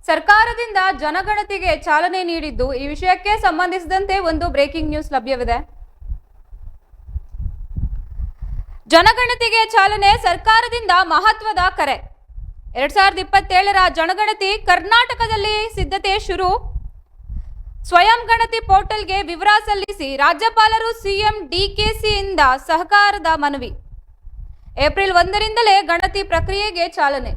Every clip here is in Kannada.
ಸರ್ಕಾರದಿಂದ ಜನಗಣತಿಗೆ ಚಾಲನೆ ನೀಡಿದ್ದು, ಈ ವಿಷಯಕ್ಕೆ ಸಂಬಂಧಿಸಿದಂತೆ ಒಂದು ಬ್ರೇಕಿಂಗ್ ನ್ಯೂಸ್ ಲಭ್ಯವಿದೆ. ಜನಗಣತಿಗೆ ಚಾಲನೆ, ಸರ್ಕಾರದಿಂದ ಮಹತ್ವದ ಕರೆ. 2027ರ ಜನಗಣತಿ ಕರ್ನಾಟಕದಲ್ಲಿ ಸಿದ್ಧತೆ ಶುರು. ಸ್ವಯಂ ಗಣತಿ ಪೋರ್ಟಲ್ಗೆ ವಿವರ ಸಲ್ಲಿಸಿ ರಾಜ್ಯಪಾಲರು ಸಿಎಂ ಡಿಕೆಶಿಯಿಂದ ಸಹಕಾರದ ಮನವಿ. ಏಪ್ರಿಲ್ 1ರಿಂದಲೇ ಗಣತಿ ಪ್ರಕ್ರಿಯೆಗೆ ಚಾಲನೆ.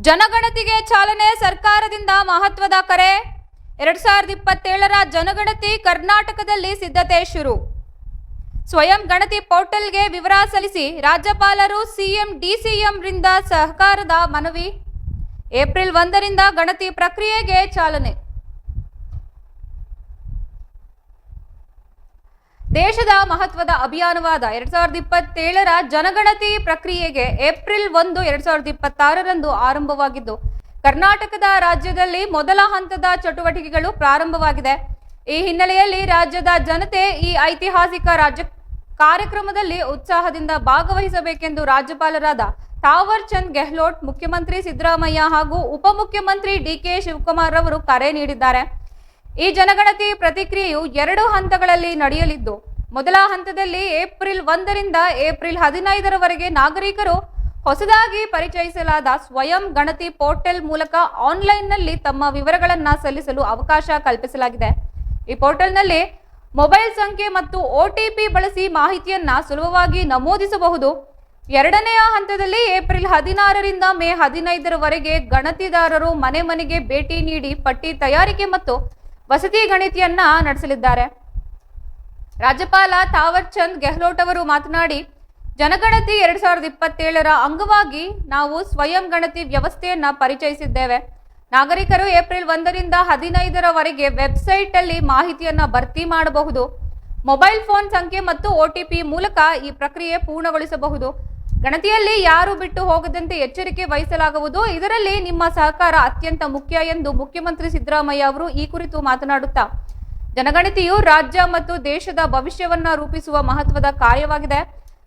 ಜನಗಣತಿಗೆ ಚಾಲನೆ, ಸರ್ಕಾರದಿಂದ ಮಹತ್ವದ ಕರೆ. 2027ರ ಜನಗಣತಿ ಕರ್ನಾಟಕದಲ್ಲಿ ಸಿದ್ಧತೆ ಶುರು. ಸ್ವಯಂ ಗಣತಿ ಪೋರ್ಟಲ್ಗೆ ವಿವರ ಸಲ್ಲಿಸಿ ರಾಜ್ಯಪಾಲರು ಸಿಎಂ ಡಿಸಿಎಂರಿಂದ ಸಹಕಾರದ ಮನವಿ. ಏಪ್ರಿಲ್ 1ರಿಂದ ಗಣತಿ ಪ್ರಕ್ರಿಯೆಗೆ ಚಾಲನೆ. ದೇಶದ ಮಹತ್ವದ ಅಭಿಯಾನವಾದ 2027ರ ಜನಗಣತಿ ಪ್ರಕ್ರಿಯೆಗೆ ಏಪ್ರಿಲ್ 1, 2026ರಂದು ಆರಂಭವಾಗಿದ್ದು, ಕರ್ನಾಟಕದ ರಾಜ್ಯದಲ್ಲಿ ಮೊದಲ ಹಂತದ ಚಟುವಟಿಕೆಗಳು ಪ್ರಾರಂಭವಾಗಿದೆ. ಈ ಹಿನ್ನೆಲೆಯಲ್ಲಿ ರಾಜ್ಯದ ಜನತೆ ಈ ಐತಿಹಾಸಿಕ ಕಾರ್ಯಕ್ರಮದಲ್ಲಿ ಉತ್ಸಾಹದಿಂದ ಭಾಗವಹಿಸಬೇಕೆಂದು ರಾಜ್ಯಪಾಲರಾದ ತಾವರ್ ಚಂದ್ ಗೆಹ್ಲೋಟ್, ಮುಖ್ಯಮಂತ್ರಿ ಸಿದ್ದರಾಮಯ್ಯ ಹಾಗೂ ಉಪಮುಖ್ಯಮಂತ್ರಿ ಡಿಕೆ ಶಿವಕುಮಾರ್ ಅವರು ಕರೆ ನೀಡಿದ್ದಾರೆ. ಈ ಜನಗಣತಿ ಪ್ರಕ್ರಿಯೆಯು 2 ಹಂತಗಳಲ್ಲಿ ನಡೆಯಲಿದ್ದು, ಮೊದಲ ಹಂತದಲ್ಲಿ ಏಪ್ರಿಲ್ 1ರಿಂದ ಏಪ್ರಿಲ್ 15ರವರೆಗೆ ನಾಗರಿಕರು ಹೊಸದಾಗಿ ಪರಿಚಯಿಸಲಾದ ಸ್ವಯಂ ಗಣತಿ ಪೋರ್ಟಲ್ ಮೂಲಕ ಆನ್ಲೈನ್ನಲ್ಲಿ ತಮ್ಮ ವಿವರಗಳನ್ನು ಸಲ್ಲಿಸಲು ಅವಕಾಶ ಕಲ್ಪಿಸಲಾಗಿದೆ. ಈ ಪೋರ್ಟಲ್ನಲ್ಲಿ ಮೊಬೈಲ್ ಸಂಖ್ಯೆ ಮತ್ತು OTP ಬಳಸಿ ಮಾಹಿತಿಯನ್ನ ಸುಲಭವಾಗಿ ನಮೂದಿಸಬಹುದು. 2ನೇ ಹಂತದಲ್ಲಿ ಏಪ್ರಿಲ್ 16ರಿಂದ ಮೇ 15ರವರೆಗೆ ಗಣತಿದಾರರು ಮನೆ ಮನೆಗೆ ಭೇಟಿ ನೀಡಿ ಪಟ್ಟಿ ತಯಾರಿಕೆ ಮತ್ತು ವಸತಿ ಗಣತಿಯನ್ನ ನಡೆಸಲಿದ್ದಾರೆ. ರಾಜ್ಯಪಾಲ ತಾವರ್ ಚಂದ್ ಗೆಹ್ಲೋಟ್ ಅವರು ಮಾತನಾಡಿ, ಜನಗಣತಿ 2027ರ ಅಂಗವಾಗಿ ನಾವು ಸ್ವಯಂ ಗಣತಿ ವ್ಯವಸ್ಥೆಯನ್ನ ಪರಿಚಯಿಸಿದ್ದೇವೆ. ನಾಗರಿಕರು ಏಪ್ರಿಲ್ 1ರಿಂದ 15ರವರೆಗೆ ವೆಬ್ಸೈಟ್ ಅಲ್ಲಿ ಮಾಹಿತಿಯನ್ನ ಭರ್ತಿ ಮಾಡಬಹುದು. ಮೊಬೈಲ್ ಫೋನ್ ಸಂಖ್ಯೆ ಮತ್ತು OTP ಮೂಲಕ ಈ ಪ್ರಕ್ರಿಯೆ ಪೂರ್ಣಗೊಳಿಸಬಹುದು. ಗಣತಿಯಲ್ಲಿ ಯಾರು ಬಿಟ್ಟು ಹೋಗದಂತೆ ಎಚ್ಚರಿಕೆ ವಹಿಸಲಾಗುವುದು. ಇದರಲ್ಲಿ ನಿಮ್ಮ ಸಹಕಾರ ಅತ್ಯಂತ ಮುಖ್ಯ ಎಂದು ಮುಖ್ಯಮಂತ್ರಿ ಸಿದ್ದರಾಮಯ್ಯ ಅವರು ಈ ಕುರಿತು ಮಾತನಾಡುತ್ತಾ, ಜನಗಣತಿಯು ರಾಜ್ಯ ಮತ್ತು ದೇಶದ ಭವಿಷ್ಯವನ್ನ ರೂಪಿಸುವ ಮಹತ್ವದ ಕಾರ್ಯವಾಗಿದೆ.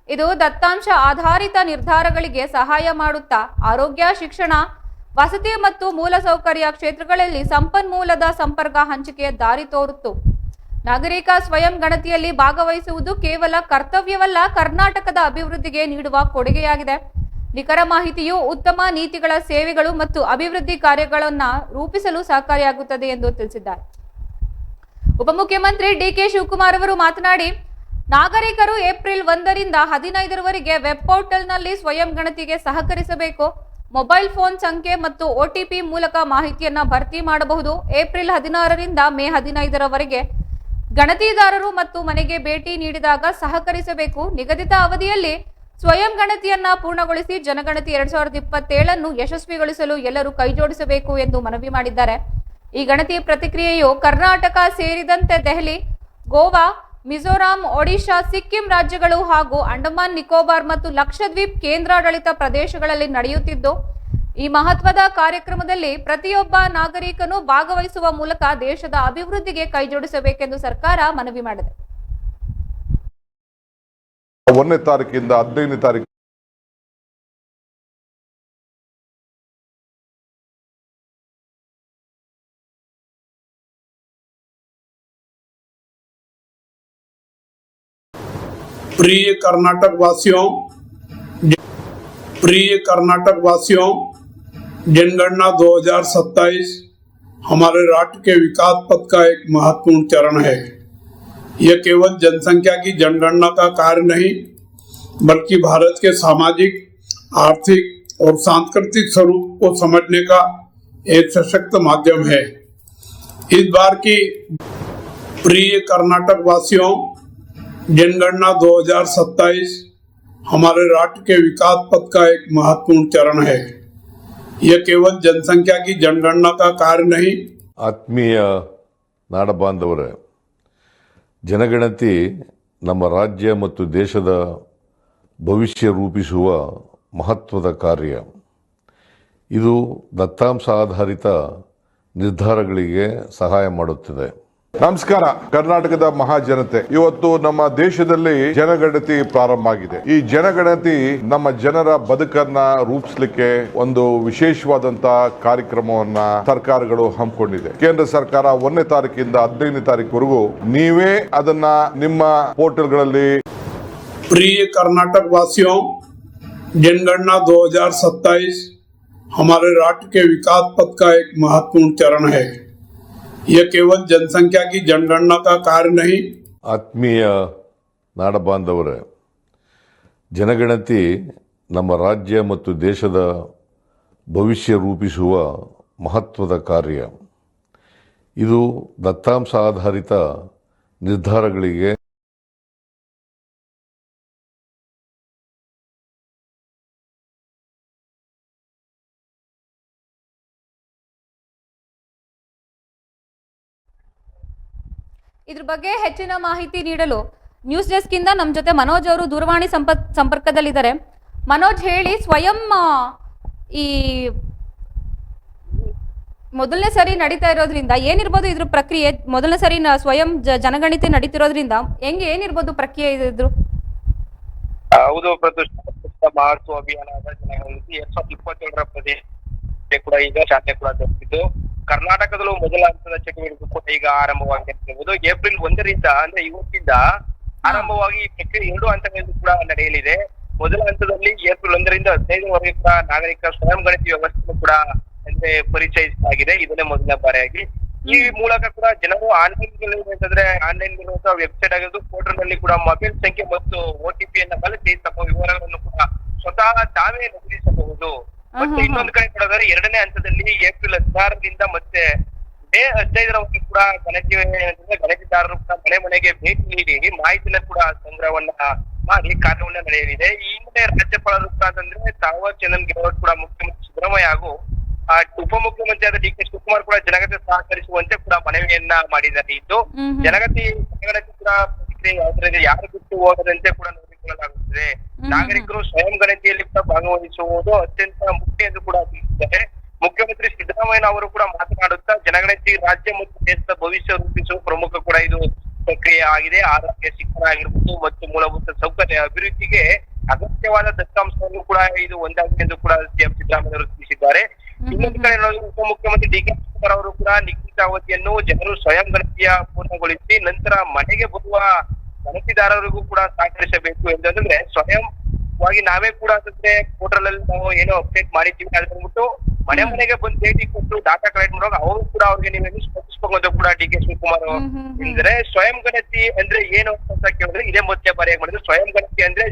ಇದು ದತ್ತಾಂಶ ಆಧಾರಿತ ನಿರ್ಧಾರಗಳಿಗೆ ಸಹಾಯ ಮಾಡುತ್ತಾ ಆರೋಗ್ಯ, ಶಿಕ್ಷಣ, ವಸತಿ ಮತ್ತು ಮೂಲಸೌಕರ್ಯ ಕ್ಷೇತ್ರಗಳಲ್ಲಿ ಸಂಪನ್ಮೂಲದ ಸಂಪರ್ಕ ಹಂಚಿಕೆಯ ದಾರಿ ತೋರುತ್ತು. ನಾಗರಿಕ ಸ್ವಯಂ ಗಣತಿಯಲ್ಲಿ ಭಾಗವಹಿಸುವುದು ಕೇವಲ ಕರ್ತವ್ಯವಲ್ಲ, ಕರ್ನಾಟಕದ ಅಭಿವೃದ್ಧಿಗೆ ನೀಡುವ ಕೊಡುಗೆಯಾಗಿದೆ. ನಿಖರ ಮಾಹಿತಿಯು ಉತ್ತಮ ನೀತಿಗಳ, ಸೇವೆಗಳು ಮತ್ತು ಅಭಿವೃದ್ಧಿ ಕಾರ್ಯಗಳನ್ನು ರೂಪಿಸಲು ಸಹಕಾರಿಯಾಗುತ್ತದೆ ಎಂದು ತಿಳಿಸಿದ್ದಾರೆ. ಉಪಮುಖ್ಯಮಂತ್ರಿ ಡಿಕೆ ಶಿವಕುಮಾರ್ ಅವರು ಮಾತನಾಡಿ, ನಾಗರಿಕರು ಏಪ್ರಿಲ್ 1ರಿಂದ 15ರವರೆಗೆ ವೆಬ್ ಪೋರ್ಟಲ್ನಲ್ಲಿ ಸ್ವಯಂ ಗಣತಿಗೆ ಸಹಕರಿಸಬೇಕು. ಮೊಬೈಲ್ ಫೋನ್ ಸಂಖ್ಯೆ ಮತ್ತು OTP ಮೂಲಕ ಮಾಹಿತಿಯನ್ನ ಭರ್ತಿ ಮಾಡಬಹುದು. ಏಪ್ರಿಲ್ 16ರಿಂದ ಮೇ 15ರವರೆಗೆ ಗಣತಿದಾರರು ಮತ್ತು ಮನೆಗೆ ಭೇಟಿ ನೀಡಿದಾಗ ಸಹಕರಿಸಬೇಕು. ನಿಗದಿತ ಅವಧಿಯಲ್ಲಿ ಸ್ವಯಂ ಗಣತಿಯನ್ನ ಪೂರ್ಣಗೊಳಿಸಿ ಜನಗಣತಿ 2027ಅನ್ನು ಯಶಸ್ವಿಗೊಳಿಸಲು ಎಲ್ಲರೂ ಕೈಜೋಡಿಸಬೇಕು ಎಂದು ಮನವಿ ಮಾಡಿದ್ದಾರೆ. ಈ ಗಣತಿ ಪ್ರಕ್ರಿಯೆಯು ಕರ್ನಾಟಕ ಸೇರಿದಂತೆ ದೆಹಲಿ, ಗೋವಾ, ಮಿಜೋರಾಂ, ಒಡಿಶಾ, ಸಿಕ್ಕಿಂ ರಾಜ್ಯಗಳು ಹಾಗೂ ಅಂಡಮಾನ್ ನಿಕೋಬಾರ್ ಮತ್ತು ಲಕ್ಷದ್ವೀಪ್ ಕೇಂದ್ರಾಡಳಿತ ಪ್ರದೇಶಗಳಲ್ಲಿ ನಡೆಯುತ್ತಿದ್ದು, ಈ ಮಹತ್ವದ ಕಾರ್ಯಕ್ರಮದಲ್ಲಿ ಪ್ರತಿಯೊಬ್ಬ ನಾಗರಿಕನು ಭಾಗವಹಿಸುವ ಮೂಲಕ ದೇಶದ ಅಭಿವೃದ್ಧಿಗೆ ಕೈಜೋಡಿಸಬೇಕೆಂದು ಸರ್ಕಾರ ಮನವಿ ಮಾಡಿದೆ. 1ನೇ ತಾರೀಕಿಂದ 15ನೇ ತಾರೀಕು प्रिय कर्नाटक वासियों, जनगणना 2027 हमारे राष्ट्र के विकास पथ का एक महत्वपूर्ण चरण है। यह केवल जनसंख्या की जनगणना का कार्य नहीं, बल्कि भारत के सामाजिक, आर्थिक और सांस्कृतिक स्वरूप को समझने का एक सशक्त माध्यम है। इस बार की प्रिय कर्नाटक वासियों, जनगणना 2027 हमारे राष्ट्र के विकास पथ का एक महत्वपूर्ण चरण है। यह केवल जनसंख्या की जनगणना का कार्य नहीं। ಆತ್ಮೀಯ ನಾಡಬಾಂಧವರೇ, ಜನಗಣತಿ ನಮ್ಮ ರಾಜ್ಯ ಮತ್ತು ದೇಶದ ಭವಿಷ್ಯ ರೂಪಿಸುವ ಮಹತ್ವದ ಕಾರ್ಯ. ಇದು ದತ್ತಾಂಶ ಆಧಾರಿತ ನಿರ್ಧಾರಗಳಿಗೆ ಸಹಾಯ ಮಾಡುತ್ತದೆ. ನಮಸ್ಕಾರ. ಕರ್ನಾಟಕದ ಮಹಾಜನತೆ, ಇವತ್ತು ನಮ್ಮ ದೇಶದಲ್ಲಿ ಜನಗಣತಿ ಪ್ರಾರಂಭ ಆಗಿದೆ. ಈ ಜನಗಣತಿ ನಮ್ಮ ಜನರ ಬದುಕನ್ನ ರೂಪಿಸಲಿಕ್ಕೆ ಒಂದು ವಿಶೇಷವಾದಂತಹ ಕಾರ್ಯಕ್ರಮವನ್ನ ಸರ್ಕಾರಗಳು ಹಮ್ಮಿಕೊಂಡಿದೆ. ಕೇಂದ್ರ ಸರ್ಕಾರ 1ನೇ ತಾರೀಕಿಂದ 15ನೇ ತಾರೀಕುವರೆಗೂ ನೀವೇ ಅದನ್ನ ನಿಮ್ಮ ಪೋರ್ಟಲ್ಗಳಲ್ಲಿ. प्रिय कर्नाटक वासियों, जनगणना 2027 हमारे राष्ट्र के विकास पथ का एक महत्वपूर्ण चरण है। यह केवल जनसंख्या की जनगणना का कार्य नहीं। ಆತ್ಮೀಯ ನಾಡಬಾಂಧವರೇ, ಜನಗಣತಿ ನಮ್ಮ ರಾಜ್ಯ ಮತ್ತು ದೇಶದ ಭವಿಷ್ಯ ರೂಪಿಸುವ ಮಹತ್ವದ ಕಾರ್ಯ. ಇದು ದತ್ತಾಂಶ ಆಧಾರಿತ ನಿರ್ಧಾರಗಳಿಗೆ ಇದ್ರ ಬಗ್ಗೆ ಹೆಚ್ಚಿನ ಮಾಹಿತಿ ನೀಡಲು ನ್ಯೂಸ್ ಡೆಸ್ಕ್ ಇಂದ ನಮ್ಮ ಜೊತೆ ಮನೋಜ್ ಅವರು ದೂರವಾಣಿ ಸಂಪರ್ಕದಲ್ಲಿದ್ದಾರೆ. ಮನೋಜ್, ಹೇಳಿ, ಸ್ವಯಂ ಈ ಮೊದಲನೇ ಸರಿ ನಡೀತಾ ಇರೋದ್ರಿಂದ ಏನಿರ್ಬೋದು ಇದ್ರ ಪ್ರಕ್ರಿಯೆ? ಮೊದಲನೇ ಸರಿ ಸ್ವಯಂ ಜನಗಣತಿ ನಡೀತಿರೋದ್ರಿಂದ ಏನಿರ್ಬೋದು ಪ್ರಕ್ರಿಯೆ ಇದ್ರು? ಹೌದು ಪ್ರತಿಷ್ಠ ಮಹತ್ವ ಅಭಿಯಾನದ ಜನಗಣತಿ 2027ರ ಪ್ರದೇಶ ಕೂಡ ಈಗ ಶಾಲೆ ಕೂಡ ದೊರೆತಿದ್ದು, ಕರ್ನಾಟಕದಲ್ಲೂ ಮೊದಲ ಹಂತದ ಚಟುವಟಿಕೆ ಕೂಡ ಈಗ ಆರಂಭವಾಗಿರುವುದು. ಏಪ್ರಿಲ್ 1ರಿಂದ ಅಂದ್ರೆ ಇವತ್ತಿಂದ ಆರಂಭವಾಗಿ ಈ ಪ್ರಕ್ರಿಯೆ 2 ಹಂತಗಳಲ್ಲಿ ಕೂಡ ನಡೆಯಲಿದೆ. ಮೊದಲ ಹಂತದಲ್ಲಿ ಏಪ್ರಿಲ್ 1ರಿಂದ 15ರವರೆಗೆ ಕೂಡ ನಾಗರಿಕ ಸ್ವಯಂ ಗಣತಿ ವ್ಯವಸ್ಥೆ ಕೂಡ ಅಂದ್ರೆ ಪರಿಚಯಿಸಲಾಗಿದೆ. ಇದನ್ನೇ ಮೊದಲನೇ ಬಾರಿಯಾಗಿ ಈ ಮೂಲಕ ಕೂಡ ಜನರು ಆನ್ಲೈನ್ ಇರುವಂತಹ ವೆಬ್ಸೈಟ್ ಆಗಿರೋದು ಪೋರ್ಟಲ್ ನಲ್ಲಿ ಕೂಡ ಮೊಬೈಲ್ ಸಂಖ್ಯೆ ಮತ್ತು OTP ಅನ್ನ ಬಳಸಿ ತಮ್ಮ ವಿವರಗಳನ್ನು ಕೂಡ ಸ್ವತಃ ತಾವೇ ನಮೂದಿಸಬಹುದು. ಮತ್ತೆ ಇನ್ನೊಂದು ಕಡೆ ನೋಡಿದ್ರೆ 2ನೇ ಹಂತದಲ್ಲಿ ಏಪ್ರಿಲ್ 16ರಿಂದ ಮತ್ತೆ ಮೇ 15ರವರೆಗೆ ಕೂಡ ಗಣತಿದಾರರು ಕೂಡ ಮನೆ ಮನೆಗೆ ಭೇಟಿ ನೀಡಿ ಮಾಹಿತಿನ ಕೂಡ ಸಂಗ್ರಹವನ್ನ ಮಾಡಿ ಕಾರ್ಯವನ್ನ ನಡೆಯಲಿದೆ. ಈ ಹಿಂದೆ ರಾಜ್ಯಪಾಲರು ಕೂಡ ಅಂತಂದ್ರೆ ತಾವರ್ ಚಂದನ್ ಗೆಹ್ಲೋಟ್ ಕೂಡ ಮುಖ್ಯಮಂತ್ರಿ ಸಿದ್ದರಾಮಯ್ಯ ಹಾಗೂ ಉಪಮುಖ್ಯಮಂತ್ರಿ ಆದ DK ಶಿವಕುಮಾರ್ ಕೂಡ ಜನಗಣತಿ ಸಹಕರಿಸುವಂತೆ ಕೂಡ ಮನವಿಯನ್ನ ಮಾಡಿದ್ದಾರೆ. ಇದು ಜನಗಣತಿ ಕೂಡ ಪ್ರತಿಕ್ರಿಯೆ ಯಾವುದರಿಂದ ಯಾರು ಬಿಟ್ಟು ಹೋಗದಂತೆ ಕೂಡ ನೋಡಿಕೊಳ್ಳಲಾಗುತ್ತದೆ. ನಾಗರಿಕರು ಸ್ವಯಂ ಗಣತಿಯಲ್ಲಿ ಕೂಡ ಭಾಗವಹಿಸುವುದು ಅತ್ಯಂತ ಮುಖ್ಯ ಎಂದು ಕೂಡ ತಿಳಿಸಿದ್ದಾರೆ. ಮುಖ್ಯಮಂತ್ರಿ ಸಿದ್ದರಾಮಯ್ಯ ಅವರು ಕೂಡ ಮಾತನಾಡುತ್ತಾ ಜನಗಣತಿ ರಾಜ್ಯ ಮತ್ತು ದೇಶದ ಭವಿಷ್ಯ ರೂಪಿಸುವ ಪ್ರಮುಖ ಕೂಡ ಇದು ಪ್ರಕ್ರಿಯೆ ಆಗಿದೆ. ಆರೋಗ್ಯ, ಶಿಕ್ಷಣ ಆಗಿರ್ಬೋದು ಮತ್ತು ಮೂಲಭೂತ ಸೌಕರ್ಯ ಅಭಿವೃದ್ಧಿಗೆ ಅಗತ್ಯವಾದ ದತ್ತಾಂಶವನ್ನು ಕೂಡ ಇದು ಒಂದಾಗಿದೆ ಎಂದು ಕೂಡ CM ಸಿದ್ದರಾಮಯ್ಯ ಅವರು ತಿಳಿಸಿದ್ದಾರೆ. ಇನ್ನೊಂದು ಕಡೆ ಉಪಮುಖ್ಯಮಂತ್ರಿ DK ಶಿವಕುಮಾರ್ ಅವರು ಕೂಡ ನಿಗದಿತ ಅವಧಿಯನ್ನು ಜನರು ಸ್ವಯಂ ಗಣತಿಯ ಪೂರ್ಣಗೊಳಿಸಿ ನಂತರ ಮನೆಗೆ ಬರುವ ಗಣತಿದಾರರಿಗೂ ಕೂಡ ಸಹಕರಿಸಬೇಕು ಎಂತಂದ್ರೆ ಸ್ವಯಂವಾಗಿ ನಾವೇ ಕೂಡ ಅಂದ್ರೆ ಪೋರ್ಟಲ್ ಅಲ್ಲಿ ನಾವು ಏನೋ ಅಪ್ಡೇಟ್ ಮಾಡಿದ್ದೀವಿ ಅದ್ರ ಬಂದ್ಬಿಟ್ಟು ಮನೆ ಮನೆಗೆ ಬಂದು ಭೇಟಿ ಕೊಟ್ಟು ಡಾಟಾ ಕಲೆಕ್ಟ್ ಮಾಡುವಾಗ ಅವರು ಕೂಡ ಅವ್ರಿಗೆ ನೀವೇನು ಸ್ಪರ್ಶಿಸಬಹುದು ಕೂಡ DK ಶಿವಕುಮಾರ್ ಅಂದ್ರೆ ಸ್ವಯಂ ಗಣತಿ ಅಂದ್ರೆ ಏನು ಅಂತ ಕೇಳಿದ್ರೆ ಇದೇ ಮೊದಲನೇ ಬಾರಿಯಾಗಿ ಮಾಡಿದ್ರೆ. ಸ್ವಯಂ ಗಣತಿ ಅಂದ್ರೆ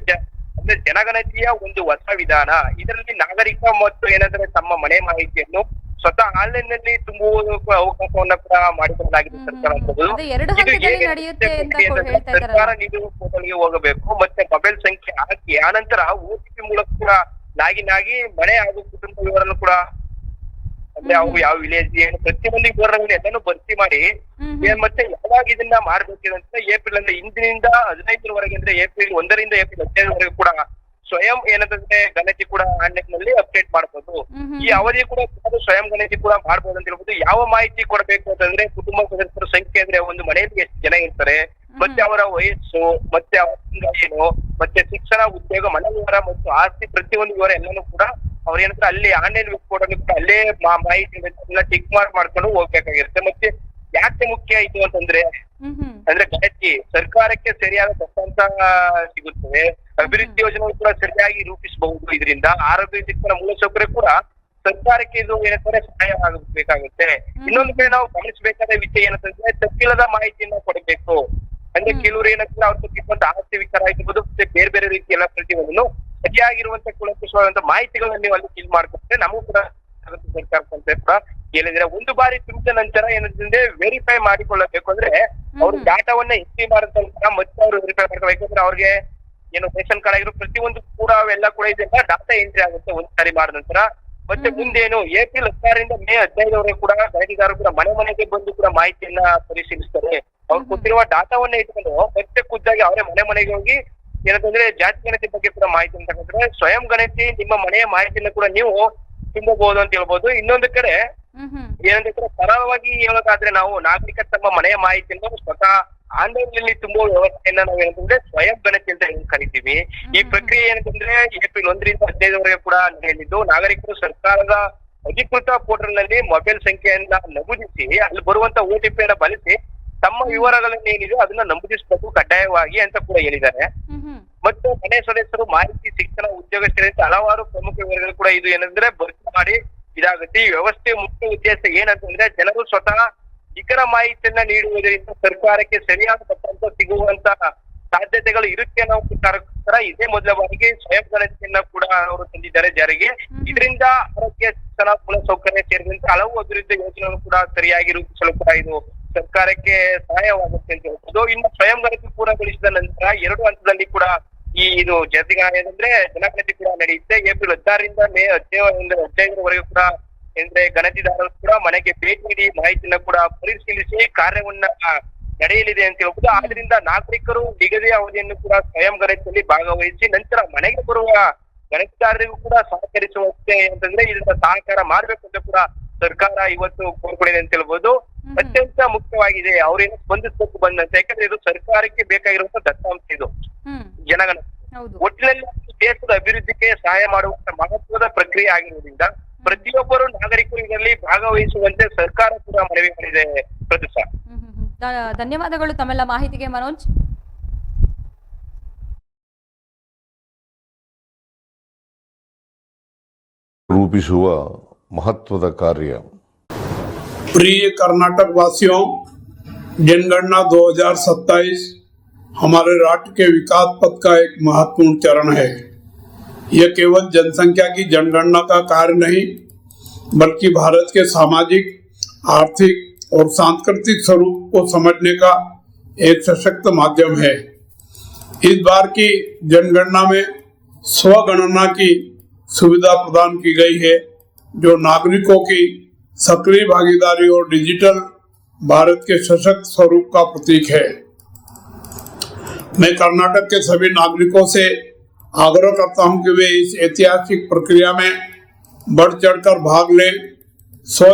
ಜನಗಣತಿಯ ಒಂದು ಹೊಸ ವಿಧಾನ. ಇದರಲ್ಲಿ ನಾಗರಿಕ ಮತ್ತು ಏನಂದ್ರೆ ತಮ್ಮ ಮನೆ ಮಾಹಿತಿಯನ್ನು ಸ್ವತಃ ಆನ್ಲೈನ್ ನಲ್ಲಿ ತುಂಬುವ ಅವಕಾಶವನ್ನ ಕೂಡ ಮಾಡಿಕೊಳ್ಳಲಾಗಿದೆ ಸರ್ಕಾರ. ಸರ್ಕಾರ ನೀಡುವ ಪೋರ್ಟಲ್ಗೆ ಹೋಗಬೇಕು ಮತ್ತೆ ಮೊಬೈಲ್ ಸಂಖ್ಯೆ ಹಾಕಿ ಆನಂತರ OTP ಮೂಲಕ ಕೂಡ ಲಾಗಿನ್ ಆಗಿ ಮನೆ ಹಾಗೂ ಕುಟುಂಬ ವಿವರನ್ನು ಕೂಡ ಅಂದ್ರೆ ಅವು ಯಾವ ವಿಲೇಜ್ ಏನು ಪ್ರತಿಯೊಂದು ವಿವರಗಳನ್ನು ಎಲ್ಲಾನು ಭರ್ತಿ ಮಾಡಿ ಮತ್ತೆ ಯಾವಾಗ ಇದನ್ನ ಮಾಡ್ಬೇಕಿದಂತ ಏಪ್ರಿಲ್ ಅಂದ್ರೆ ಇಂದಿನಿಂದ 15ರವರೆಗೆ ಅಂದ್ರೆ ಏಪ್ರಿಲ್ 1ರಿಂದ ಏಪ್ರಿಲ್ 15ರವರೆಗೆ ಕೂಡ ಸ್ವಯಂ ಏನಂತಂದ್ರೆ ಗಣತಿ ಕೂಡ ಆನ್ಲೈನ್ ನಲ್ಲಿ ಅಪ್ಡೇಟ್ ಮಾಡಬಹುದು. ಈ ಅವಧಿ ಕೂಡ ಸ್ವಯಂ ಗಣತಿ ಕೂಡ ಮಾಡಬಹುದು ಅಂತ ಹೇಳ್ಬೋದು. ಯಾವ ಮಾಹಿತಿ ಕೊಡಬೇಕು ಅಂತಂದ್ರೆ ಕುಟುಂಬ ಸದಸ್ಯರ ಸಂಖ್ಯೆ ಅಂದ್ರೆ ಒಂದು ಮನೆಯಲ್ಲಿ ಎಷ್ಟು ಜನ ಇರ್ತಾರೆ, ಮತ್ತೆ ಅವರ ವಯಸ್ಸು, ಮತ್ತೆ ಅವರ ಏನು, ಮತ್ತೆ ಶಿಕ್ಷಣ, ಉದ್ಯೋಗ, ಮನೆ ವಿವರ ಮತ್ತು ಆಸ್ತಿ ಪ್ರತಿಯೊಂದು ವಿವರ ಎಲ್ಲಾನು ಕೂಡ ಅವ್ರ ಏನಂದ್ರೆ ಅಲ್ಲಿ ಆನ್ಲೈನ್ ವೆಬ್ ಪೋರ್ಟಲ್ ಕೂಡ ಅಲ್ಲೇ ಮಾಹಿತಿ ಎಲ್ಲ ಟಿಕ್ ಮಾರ್ಕ್ ಮಾಡ್ಕೊಂಡು ಹೋಗ್ಬೇಕಾಗಿರುತ್ತೆ. ಮತ್ತೆ ಯಾಕೆ ಮುಖ್ಯ ಇದು ಅಂತಂದ್ರೆ ಅಂದ್ರೆ ಗಣತಿ ಸರ್ಕಾರಕ್ಕೆ ಸರಿಯಾದ ದತ್ತಾಂಶ ಸಿಗುತ್ತದೆ, ಅಭಿವೃದ್ಧಿ ಯೋಜನೆ ಕೂಡ ಸರಿಯಾಗಿ ರೂಪಿಸಬಹುದು. ಇದರಿಂದ ಆರೋಗ್ಯ, ಶಿಕ್ಷಣ, ಮೂಲಸೌಕರ್ಯ ಕೂಡ ಸರ್ಕಾರಕ್ಕೆ ಇದು ಏನಂತಾರೆ ಸಹಾಯ ಆಗಬೇಕಾಗುತ್ತೆ. ಇನ್ನೊಂದು ಕಡೆ ನಾವು ಗಮನಿಸಬೇಕಾದ ವಿಷಯ ಏನಂತಂದ್ರೆ ತಪ್ಪಿಲ್ಲದ ಮಾಹಿತಿಯನ್ನ ಕೊಡಬೇಕು. ಅಂದ್ರೆ ಕೆಲವರು ಏನಂದ್ರೆ ಅವ್ರ ತಪ್ಪಿರುವಂತ ಆಸ್ತಿ ವಿಚಾರ ಆಗಿರ್ಬೋದು ಮತ್ತೆ ಬೇರೆ ಬೇರೆ ರೀತಿ ಎಲ್ಲ ಪ್ರತಿಯೊಂದನ್ನು ಸರಿಯಾಗಿರುವಂತ ಕುಲಂಕುಷವಾದಂತ ಮಾಹಿತಿಗಳನ್ನ ನೀವು ಅಲ್ಲಿ ಫಿಲ್ ಮಾಡ್ಕೊಂಡ್ರೆ ನಮಗೂ ಕೂಡ ಸರ್ಕಾರ ಕೂಡ ಹೇಳಿದ್ರೆ ಒಂದು ಬಾರಿ ತುಂಬಿದ ನಂತರ ಏನಂತಂದ್ರೆ ವೆರಿಫೈ ಮಾಡಿಕೊಳ್ಳಬೇಕು. ಅಂದ್ರೆ ಅವ್ರ ಡಾಟಾವನ್ನ ಎಂಟ್ರಿ ಮಾಡಿದ ನಂತರ ಮತ್ತೆ ಅವ್ರು ವೆರಿಫೈ ಮಾಡ್ಕೋಬೇಕು. ಅಂದ್ರೆ ಅವ್ರಿಗೆ ಏನು ರೇಷನ್ ಕಾರ್ಡ್ ಆಗಿರೋ ಪ್ರತಿಯೊಂದು ಕೂಡ ಅವೆಲ್ಲ ಕೂಡ ಇದೆಲ್ಲ ಡಾಟಾ ಎಂಟ್ರಿ ಆಗುತ್ತೆ ಒಂದ್ ಸಾರಿ ಮಾಡಿದ ನಂತರ. ಮತ್ತೆ ಮುಂದೇನು ಏಪ್ರಿಲ್ 16ರಿಂದ ಮೇ 15ರವರೆಗೆ ಕೂಡ ಗಣತಿದಾರರು ಕೂಡ ಮನೆ ಮನೆಗೆ ಬಂದು ಕೂಡ ಮಾಹಿತಿಯನ್ನ ಪರಿಶೀಲಿಸ್ತಾರೆ. ಅವ್ರು ಕೊಟ್ಟಿರುವ ಡಾಟಾವನ್ನ ಇಟ್ಕೊಂಡು ಮತ್ತೆ ಖುದ್ದಾಗಿ ಅವರೇ ಮನೆ ಮನೆಗೆ ಹೋಗಿ ಏನಂತಂದ್ರೆ ಜಾತಿ ಗಣತಿ ಬಗ್ಗೆ ಕೂಡ ಮಾಹಿತಿ ಅಂತಂದ್ರೆ ಸ್ವಯಂ ಗಣತಿ ನಿಮ್ಮ ಮನೆಯ ಮಾಹಿತಿಯನ್ನು ಕೂಡ ನೀವು ತುಂಬಬಹುದು ಅಂತ ಹೇಳ್ಬೋದು. ಇನ್ನೊಂದು ಕಡೆ ಏನಂದ್ರೆ ಸರಳವಾಗಿ ಹೇಳೋದಾದ್ರೆ ನಾವು ನಾಗರಿಕ ತಮ್ಮ ಮನೆಯ ಮಾಹಿತಿಯನ್ನು ಸ್ವತಃ ಆನ್ಲೈನ್ ತುಂಬುವ ವ್ಯವಸ್ಥೆಯನ್ನ ನಾವು ಏನಂತಂದ್ರೆ ಸ್ವಯಂ ಗಣತಿ ಅಂತ ಹೇಳಿ ಕರಿತೀವಿ. ಈ ಪ್ರಕ್ರಿಯೆ ಏನಂತಂದ್ರೆ ಏಪ್ರಿಲ್ 1 ರಿಂದ 15 ಕೂಡ ನಡೆಯಲಿದ್ದು, ನಾಗರಿಕರು ಸರ್ಕಾರದ ಅಧಿಕೃತ ಪೋರ್ಟಲ್ ನಲ್ಲಿ ಮೊಬೈಲ್ ಸಂಖ್ಯೆಯನ್ನ ನಮೂದಿಸಿ ಅಲ್ಲಿ ಬರುವಂತ OTP ಅನ್ನ ಬಳಸಿ ತಮ್ಮ ವಿವರಗಳನ್ನ ಏನಿದೆ ಅದನ್ನ ನಮೂದಿಸಬೇಕು ಕಡ್ಡಾಯವಾಗಿ ಅಂತ ಕೂಡ ಹೇಳಿದ್ದಾರೆ. ಮತ್ತು ಮನೆ ಸದಸ್ಯರು ಮಾಹಿತಿ, ಶಿಕ್ಷಣ, ಉದ್ಯೋಗ ಸೇರಿದಂತೆ ಹಲವಾರು ಪ್ರಮುಖ ವಿವರಗಳು ಕೂಡ ಇದು ಏನಂದ್ರೆ ಭರ್ತಿ ಮಾಡಿ ಇದಾಗುತ್ತೆ. ಈ ವ್ಯವಸ್ಥೆಯ ಮುಖ್ಯ ಉದ್ದೇಶ ಏನಂತಂದ್ರೆ ಜನರು ಸ್ವತಃ ನಿಖರ ಮಾಹಿತಿಯನ್ನ ನೀಡುವುದರಿಂದ ಸರ್ಕಾರಕ್ಕೆ ಸರಿಯಾದ ದತ್ತಾಂಶ ಸಿಗುವಂತ ಸಾಧ್ಯತೆಗಳು ಇರುತ್ತೆ ಅನ್ನೋ ಕಾರಣಕ್ಕೋಸ್ಕರ ಇದೇ ಮೊದಲ ಬಾರಿಗೆ ಸ್ವಯಂ ಗಣತಿಯನ್ನ ಕೂಡ ಅವರು ತಂದಿದ್ದಾರೆ ಜಾರಿಗೆ. ಇದರಿಂದ ಆರೋಗ್ಯ, ಶಿಕ್ಷಣ, ಮೂಲಸೌಕರ್ಯ ಸೇರಿದಂತೆ ಹಲವು ಅಭಿವೃದ್ಧಿ ಯೋಜನೆಗಳು ಕೂಡ ಸರಿಯಾಗಿ ರೂಪಿಸಲು ಕೂಡ ಇದು ಸರ್ಕಾರಕ್ಕೆ ಸಹಾಯವಾಗುತ್ತೆ ಅಂತ ಹೇಳ್ಬೋದು. ಇನ್ನು ಸ್ವಯಂ ಗಣತಿ ಪೂರ್ಣಗೊಳಿಸಿದ ನಂತರ 2 ಹಂತದಲ್ಲಿ ಕೂಡ ಇದು ಜನಗಣತಿ ಕೂಡ ನಡೆಯುತ್ತೆ. ಏಪ್ರಿಲ್ 16 ರಿಂದ ಮೇ 15 ಕೂಡ ಅಂದ್ರೆ ಗಣತಿದಾರರು ಕೂಡ ಮನೆಗೆ ಭೇಟಿ ನೀಡಿ ಮಾಹಿತಿಯನ್ನ ಕೂಡ ಪರಿಶೀಲಿಸಿ ಕಾರ್ಯವನ್ನ ನಡೆಯಲಿದೆ ಅಂತ ಹೇಳ್ಬೋದು. ಆದ್ರಿಂದ ನಾಗರಿಕರು ನಿಗದಿಯ ಅವಧಿಯನ್ನು ಕೂಡ ಸ್ವಯಂ ಗಣತಿಯಲ್ಲಿ ಭಾಗವಹಿಸಿ ನಂತರ ಮನೆಗೆ ಬರುವ ಗಣತಿದಾರರಿಗೂ ಕೂಡ ಸಹಕರಿಸುವಂತೆ ಅಂತಂದ್ರೆ ಇದರಿಂದ ಸಹಕಾರ ಮಾಡ್ಬೇಕು ಅಂತ ಕೂಡ ಸರ್ಕಾರ ಇವತ್ತು ಕೋರ್ಕೊಂಡಿದೆ ಅಂತ ಹೇಳ್ಬೋದು. ಅತ್ಯಂತ ಮುಖ್ಯವಾಗಿದೆ, ಅವ್ರೇನು ಸ್ಪಂದಿಸಬೇಕು ಬಂದಂತೆ, ಯಾಕಂದ್ರೆ ಇದು ಸರ್ಕಾರಕ್ಕೆ ಬೇಕಾಗಿರುವಂತ ದತ್ತಾಂಶ ಇದು ಜನಗಣತಿ. ಒಟ್ಟಿನಲ್ಲಿ ದೇಶದ ಅಭಿವೃದ್ಧಿಗೆ ಸಹಾಯ ಮಾಡುವಂತ ಮಹತ್ವದ ಪ್ರಕ್ರಿಯೆ ಆಗಿರುವುದರಿಂದ ಪ್ರತಿಯೊಬ್ಬರು ನಾಗರಿಕರು ಇದರಲ್ಲಿ ಭಾಗವಹಿಸುವಂತೆ ಸರ್ಕಾರ ಕೂಡ ಮನವಿ ಮಾಡಿದೆ. ಪ್ರತಿಷ್ಠಾ, ಧನ್ಯವಾದಗಳು ತಮ್ಮೆಲ್ಲ ಮಾಹಿತಿಗೆ ಮನೋಜ್. ರೂಪಿಸುವ महत्वद कार्य। प्रिय कर्नाटक वासियों, जनगणना 2027 हमारे राष्ट्र के विकास पथ का एक महत्वपूर्ण चरण है। यह केवल जनसंख्या की जनगणना का कार्य नहीं, बल्कि भारत के सामाजिक, आर्थिक और सांस्कृतिक स्वरूप को समझने का एक सशक्त माध्यम है। इस बार की जनगणना में स्वगणना की सुविधा प्रदान की गई है, जो नागरिकों की सक्रिय भागीदारी और डिजिटल भारत के सशक्त स्वरूप का प्रतीक है। मैं कर्नाटक के सभी नागरिकों से आग्रह करता हूं कि वे इस ऐतिहासिक प्रक्रिया में बढ़ चढ़कर भाग लें। स्व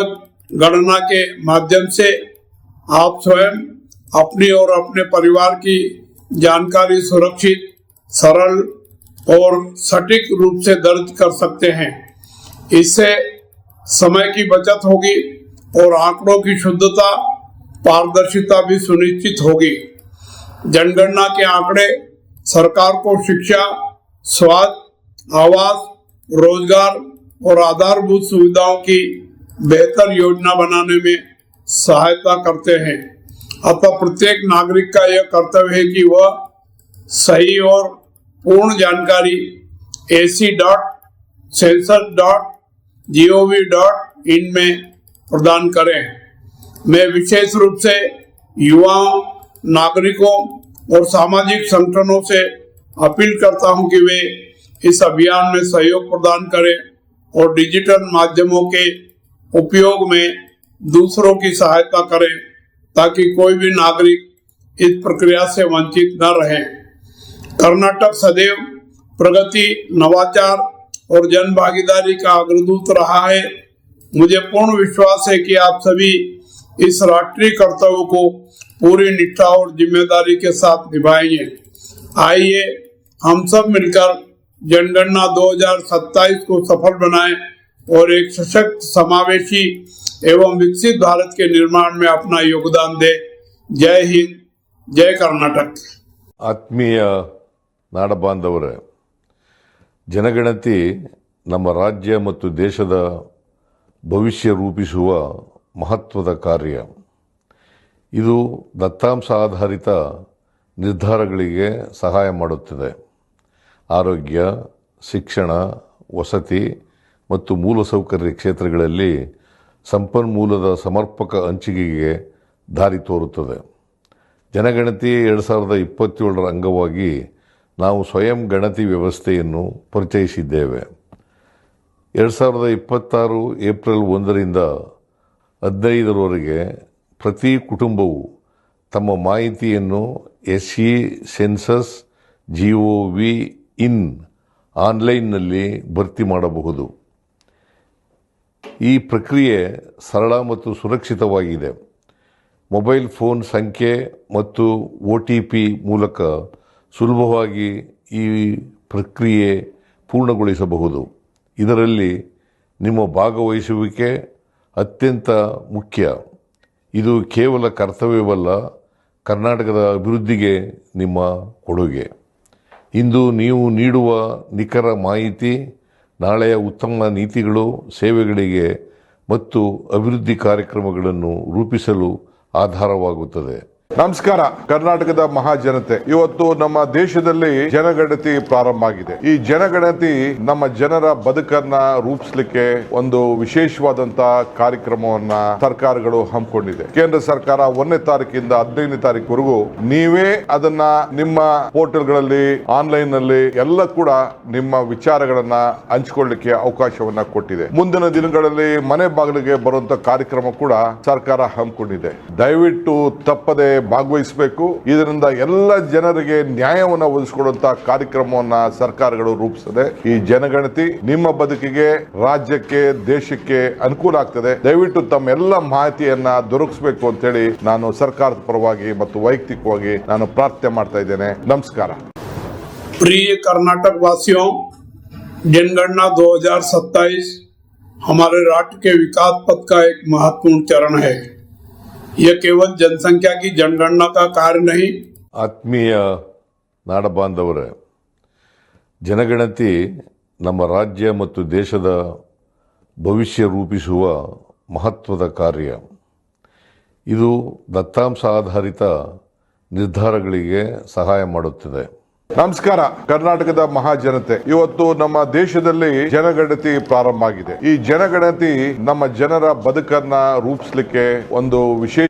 गणना के माध्यम से आप स्वयं अपनी और अपने परिवार की जानकारी सुरक्षित, सरल और सटीक रूप से दर्ज कर सकते हैं। इससे समय की बचत होगी और आंकड़ों की शुद्धता, पारदर्शिता भी सुनिश्चित होगी। जनगणना के आंकड़े सरकार को शिक्षा, स्वास्थ्य, आवास, रोजगार और आधारभूत सुविधाओं की बेहतर योजना बनाने में सहायता करते हैं। अतः प्रत्येक नागरिक का यह कर्तव्य है कि वह सही और पूर्ण जानकारी ac.census.gov.in में प्रदान करें। मैं विशेष रूप से युवाओं, नागरिकों और सामाजिक संगठनों से अपील करता हूं कि वे इस अभियान में सहयोग प्रदान करें और डिजिटल माध्यमों के उपयोग में दूसरों की सहायता करें, ताकि कोई भी नागरिक इस प्रक्रिया से वंचित न रहे। कर्नाटक सदैव प्रगति, नवाचार और जन भागीदारी का अग्रदूत रहा है। मुझे पूर्ण विश्वास है कि आप सभी इस राष्ट्रीय कर्तव्य को पूरी निष्ठा और जिम्मेदारी के साथ निभाएंगे। आइए हम सब मिलकर जनगणना 2027 को सफल बनाएं और एक सशक्त, समावेशी एवं विकसित भारत के निर्माण में अपना योगदान दें। जय हिंद, जय कर्नाटक। ಆತ್ಮೀಯ ನಾಡಬಾಂಧವರೇ, ಜನಗಣತಿ ನಮ್ಮ ರಾಜ್ಯ ಮತ್ತು ದೇಶದ ಭವಿಷ್ಯ ರೂಪಿಸುವ ಮಹತ್ವದ ಕಾರ್ಯ. ಇದು ದತ್ತಾಂಶ ಆಧಾರಿತ ನಿರ್ಧಾರಗಳಿಗೆ ಸಹಾಯ ಮಾಡುತ್ತದೆ. ಆರೋಗ್ಯ, ಶಿಕ್ಷಣ, ವಸತಿ ಮತ್ತು ಮೂಲಸೌಕರ್ಯ ಕ್ಷೇತ್ರಗಳಲ್ಲಿ ಸಂಪನ್ಮೂಲದ ಸಮರ್ಪಕ ಹಂಚಿಕೆಗೆ ದಾರಿ ತೋರುತ್ತದೆ. ಜನಗಣತಿ 2027ರ ಅಂಗವಾಗಿ ನಾವು ಸ್ವಯಂ ಗಣತಿ ವ್ಯವಸ್ಥೆಯನ್ನು ಪರಿಚಯಿಸಿದ್ದೇವೆ. 2026 ಏಪ್ರಿಲ್ 1 ರಿಂದ 15ರವರೆಗೆ ಪ್ರತಿ ಕುಟುಂಬವು ತಮ್ಮ ಮಾಹಿತಿಯನ್ನು SC.census.gov.in ಆನ್ಲೈನ್ನಲ್ಲಿ ಭರ್ತಿ ಮಾಡಬಹುದು. ಈ ಪ್ರಕ್ರಿಯೆ ಸರಳ ಮತ್ತು ಸುರಕ್ಷಿತವಾಗಿದೆ. ಮೊಬೈಲ್ ಫೋನ್ ಸಂಖ್ಯೆ ಮತ್ತು OTP ಮೂಲಕ ಸುಲಭವಾಗಿ ಈ ಪ್ರಕ್ರಿಯೆ ಪೂರ್ಣಗೊಳಿಸಬಹುದು. ಇದರಲ್ಲಿ ನಿಮ್ಮ ಭಾಗವಹಿಸುವಿಕೆ ಅತ್ಯಂತ ಮುಖ್ಯ. ಇದು ಕೇವಲ ಕರ್ತವ್ಯವಲ್ಲ, ಕರ್ನಾಟಕದ ಅಭಿವೃದ್ಧಿಗೆ ನಿಮ್ಮ ಕೊಡುಗೆ. ಇಂದು ನೀವು ನೀಡುವ ನಿಖರ ಮಾಹಿತಿ ನಾಳೆಯ ಉತ್ತಮ ನೀತಿಗಳು, ಸೇವೆಗಳಿಗೆ ಮತ್ತು ಅಭಿವೃದ್ಧಿ ಕಾರ್ಯಕ್ರಮಗಳನ್ನು ರೂಪಿಸಲು ಆಧಾರವಾಗುತ್ತದೆ. ನಮಸ್ಕಾರ. ಕರ್ನಾಟಕದ ಮಹಾಜನತೆ, ಇವತ್ತು ನಮ್ಮ ದೇಶದಲ್ಲಿ ಜನಗಣತಿ ಪ್ರಾರಂಭ ಆಗಿದೆ. ಈ ಜನಗಣತಿ ನಮ್ಮ ಜನರ ಬದುಕನ್ನ ರೂಪಿಸಲಿಕ್ಕೆ ಒಂದು ವಿಶೇಷವಾದಂತ ಕಾರ್ಯಕ್ರಮವನ್ನ ಸರ್ಕಾರಗಳು ಹಮ್ಮಿಕೊಂಡಿದೆ. ಕೇಂದ್ರ ಸರ್ಕಾರ 1ನೇ ತಾರೀಕಿಂದ 15ನೇ ತಾರೀಕುವರೆಗೂ ನೀವೇ ಅದನ್ನ ನಿಮ್ಮ ಪೋರ್ಟಲ್ಗಳಲ್ಲಿ, ಆನ್ಲೈನ್ ನಲ್ಲಿ ಎಲ್ಲ ಕೂಡ ನಿಮ್ಮ ವಿಚಾರಗಳನ್ನ ಹಂಚಿಕೊಳ್ಳಲಿಕ್ಕೆ ಅವಕಾಶವನ್ನ ಕೊಟ್ಟಿದೆ. ಮುಂದಿನ ದಿನಗಳಲ್ಲಿ ಮನೆ ಬಾಗಿಲಿಗೆ ಬರುವಂತ ಕಾರ್ಯಕ್ರಮ ಕೂಡ ಸರ್ಕಾರ ಹಮ್ಮಿಕೊಂಡಿದೆ. ದಯವಿಟ್ಟು ತಪ್ಪದೆ ಭಾಗವಹಿಸಬೇಕು. ಇದರಿಂದ ಎಲ್ಲ ಜನರಿಗೆ ನ್ಯಾಯವನ್ನು ಒದಗಿಸಿಕೊಡುವಂತಹ ಕಾರ್ಯಕ್ರಮವನ್ನ ಸರ್ಕಾರಗಳು ರೂಪಿಸಿದೆ. ಈ ಜನಗಣತಿ ನಿಮ್ಮ ಬದುಕಿಗೆ, ರಾಜ್ಯಕ್ಕೆ, ದೇಶಕ್ಕೆ ಅನುಕೂಲ ಆಗ್ತದೆ. ದಯವಿಟ್ಟು ತಮ್ಮ ಎಲ್ಲ ಮಾಹಿತಿಯನ್ನ ದೊರಕಿಸಬೇಕು ಅಂತ ಹೇಳಿ ನಾನು ಸರ್ಕಾರದ ಪರವಾಗಿ ಮತ್ತು ವೈಯಕ್ತಿಕವಾಗಿ ನಾನು ಪ್ರಾರ್ಥನೆ ಮಾಡ್ತಾ ಇದ್ದೇನೆ. ನಮಸ್ಕಾರ. प्रिय कर्नाटक वासियों, जनगणना 2027 हमारे राष्ट्र के विकास पथ का एक महत्वपूर्ण चरण है। यह केवल जनसंख्या की जनगणना का कार्य नहीं। ಆತ್ಮೀಯ ನಾಡಬಾಂಧವರೇ, ಜನಗಣತಿ ನಮ್ಮ ರಾಜ್ಯ ಮತ್ತು ದೇಶದ ಭವಿಷ್ಯ ರೂಪಿಸುವ ಮಹತ್ವದ ಕಾರ್ಯ. ಇದು ದತ್ತಾಂಶ ಆಧಾರಿತ ನಿರ್ಧಾರಗಳಿಗೆ ಸಹಾಯ ಮಾಡುತ್ತದೆ. ನಮಸ್ಕಾರ. ಕರ್ನಾಟಕದ ಮಹಾಜನತೆ, ಇವತ್ತು ನಮ್ಮ ದೇಶದಲ್ಲಿ ಜನಗಣತಿ ಪ್ರಾರಂಭ ಆಗಿದೆ. ಈ ಜನಗಣತಿ ನಮ್ಮ ಜನರ ಬದುಕನ್ನ ರೂಪಿಸಲಿಕ್ಕೆ ಒಂದು ವಿಶೇಷ